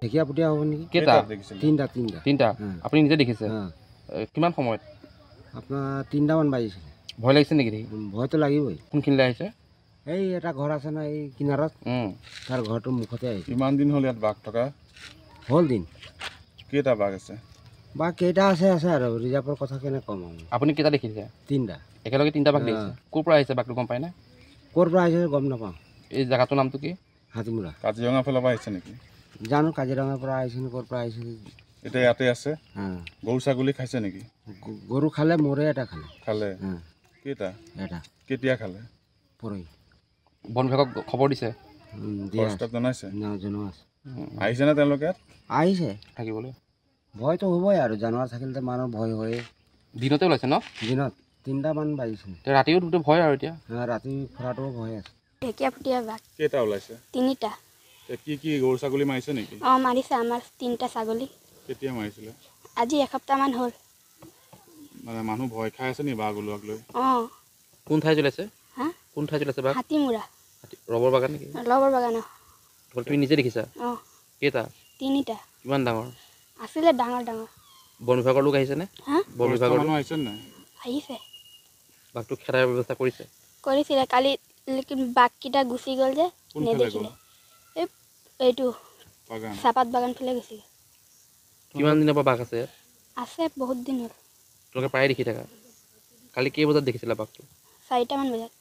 ঢেকীয়াপতীয়া হ'ব নেকি? কেইটা? তিনিটা। আপুনি নিজে দেখিছে? কিমান সময়ত? আপোনাৰ 3টামান বাজিছিল। ভয় লাগিছে নেকি দেখি? ভয়তো লাগিবই। কোনখিনিলৈ আহিছে? এই এটা ঘৰ আছে না এই কিনাৰত, তাৰ ঘৰটোৰ মুখতে আহিছে। কিমান দিন হ'ল ইয়াত বাঘ থকা? হ'ল দিন। কেইটা বাঘ আছে? বাঘ কেইটা আছে আৰু ৰিজাৰ্ভৰ কথা কেনে ক'ম আমি। আপুনি কেইটা দেখিছে? 3টা। একেলগে 3টা বাঘ দেখিছে? ক'ৰ পৰা আহিছে বাঘটো গম পায় নে? ক'ৰ পৰা আহিছে গম নাপাওঁ। এই জেগাটোৰ নামটো কি? হাতীমূৰা। কাজিৰঙা ফালৰ পৰা আহিছে নেকি? জানো কাজিৰঙাৰ পৰা আহিছে নে ক'ৰ পৰা আহিছে। এতিয়া ইয়াতে আছে? গৰু ছাগলী খাইছে নেকি? গৰু খালে, মোৰে এটা খালে। খালে? কেইটা? এটা। কেতিয়া খালে? পৰহি। বন বিভাগক খবৰ দিছে? ফৰেষ্টক জনাইছে? জনোৱা আছে। আহিছেনে তেওঁলোকে ইয়াত? আহিছে থাকিবলৈ। ভয়তো হ'বই আৰু, জানোৱাৰ থাকিলে মানুহৰ ভয় হয়ে। দিনতে ওলাইছে ন? দিনত 3টামান বাজিছিল। ৰাতিও দুটো ভয় আৰু এতিয়া? ৰাতি ফুৰাটোও ভয় আছে। ঢেকীয়াপতীয়া বাঘ। কেইটা ওলাইছে? 3টা। কি গৰু ছাগলী মাৰিছে নেকি? মাৰিছে আমাৰ 3টা ছাগলী। কেতিয়া মাৰিছিলে? আজি এসপ্তাহমান হ'ল। মানে মানুহ ভয় খাই আছে নি বাঘ ওলোৱাক লৈ? কোন ঠাইত জ্বলাইছে? কোন ঠাইত জ্বলাইছে বাঘ? হাতীমূৰা। ৰবৰ বাগান নেকি? ৰবৰ বাগান। তুমি নিজে দেখিছা? কেইটা? 3টা। কিমান ডাঙৰ? আছিলে ডাঙৰ ডাঙৰ। বন বিভাগৰ লোক আহিছেনে? বন বিভাগৰ মানুহ আহিছে নাই? আহিছে। বাঘটো খেদাৰ ব্যৱস্থা কৰিছে? কৰিছিলে। কালি বাঘকেইটা গুচি গ'ল যে নেদেখিলে। এইটো চাহপাত বাগান ফালে গৈছে। কিমান দিনৰ পৰা বাঘ আছে ইয়াত? আছে বহুত দিন হ'ল। তোমালোকে প্ৰায়ে দেখি থাকা? কালি কেই বজাত দেখিছিলা বাঘটো? 4টামান বজাত।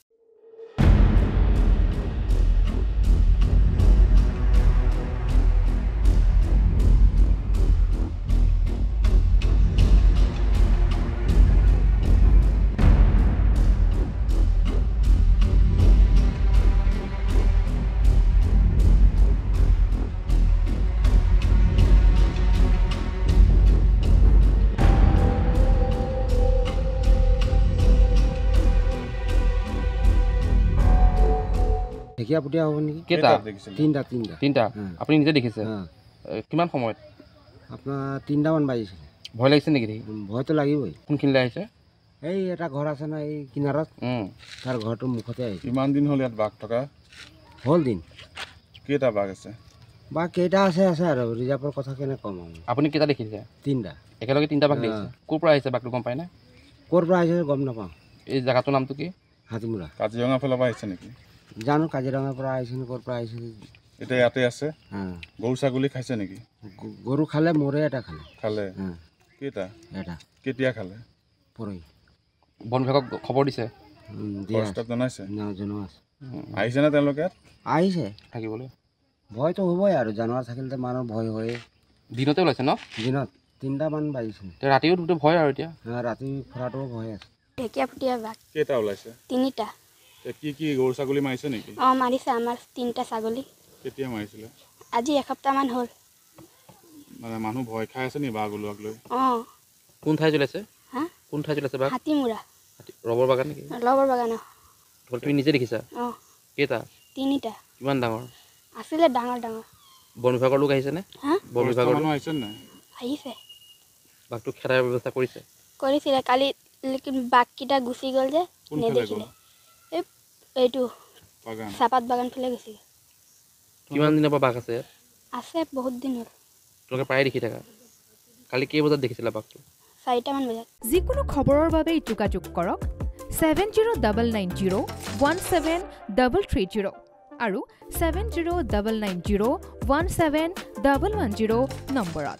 ঢেকীয়াপতীয়া হ'ব নেকি? কেইটা? 3টা। আপুনি নিজে দেখিছে? কিমান সময়ত? আপোনাৰ 3টামান বাজিছিল। ভয় লাগিছে নেকি দেখি? ভয়তো লাগিবই। কোনখিনিলৈ আহিছে? এই এটা ঘৰ আছে না এই কিনাৰত, তাৰ ঘৰটোৰ মুখতে আহিছে। কিমান দিন হ'ল ইয়াত বাঘ থকা? হ'ল দিন। কেইটা বাঘ আছে? বাঘ কেইটা আছে আৰু ৰিজাৰ্ভৰ কথা কেনে ক'ম আমি। আপুনি কেইটা দেখিছে? 3টা। একেলগে 3টা বাঘ দেখিছে? ক'ৰ পৰা আহিছে বাঘটো গম পায় নে? ক'ৰ পৰা আহিছে গম নাপাওঁ। এই জেগাটোৰ নামটো কি? হাতীমূৰা। কাজিৰঙা ফালৰ পৰা আহিছে নেকি? জানো কাজিৰঙাৰ পৰা আহিছে নে ক'ৰ পৰা আহিছে। এতিয়া ইয়াতে আছে? গৰু ছাগলী খাইছে নেকি? গৰু খালে, মোৰে এটা খালে। খালে? কেইটা? এটা। কেতিয়া খালে? পৰহি। বন বিভাগক খবৰ দিছে? ফৰেষ্টক জনাইছে? জনোৱা আছে। আহিছেনে তেওঁলোকে ইয়াত? আহিছে। থাকিবলৈ। ভয়তো হ'বই আৰু, জানোৱাৰ থাকিলে মানুহৰ ভয় হয়ে। দিনতে ওলাইছে ন? দিনত 3টামান বাজিছিল। ৰাতিও দুটো ভয় আৰু এতিয়া? ৰাতি ফুৰাটোও ভয় আছে। ঢেকীয়াপতীয়া বাঘ। কেইটা ওলাইছে? 3টা। কি গৰু ছাগলী মাৰিছে নেকি? মাৰিছে আমাৰ 3টা ছাগলী। কেতিয়া মাৰিছিলে? আজি এসপ্তাহমান হ'ল। মানে মানুহ ভয় খাই আছে নি বাঘ ওলোৱাক লৈ? কোন ঠাইত জ্বলাইছে? কোন ঠাইত জ্বলাইছে বাঘ? হাতীমূৰা। ৰবৰ বাগান নেকি? ৰবৰ বাগান। তুমি নিজে দেখিছা? কেইটা? 3টা। কিমান ডাঙৰ? আছিলে ডাঙৰ ডাঙৰ। বন বিভাগৰ লোক আহিছেনে? বন বিভাগৰ মানুহ আহিছে নাই? আহিছে। বাঘটো খেদাৰ ব্যৱস্থা কৰিছে? কৰিছিলে। কালি বাঘকেইটা গুচি গ'ল যে নেদেখিলে। এইটো চাহপাত বাগান ফালে গৈছে। কিমান দিনৰ পৰা বাঘ আছে ইয়াত? আছে বহুত দিন হ'ল। তোমালোকে প্ৰায়ে দেখি থাকা? কালি কেই বজাত দেখিছিলা বাঘটো? 4টামান বজাত। যিকোনো খবৰৰ বাবে যোগাযোগ কৰক 7099017330 আৰু 7099017110 নম্বৰত।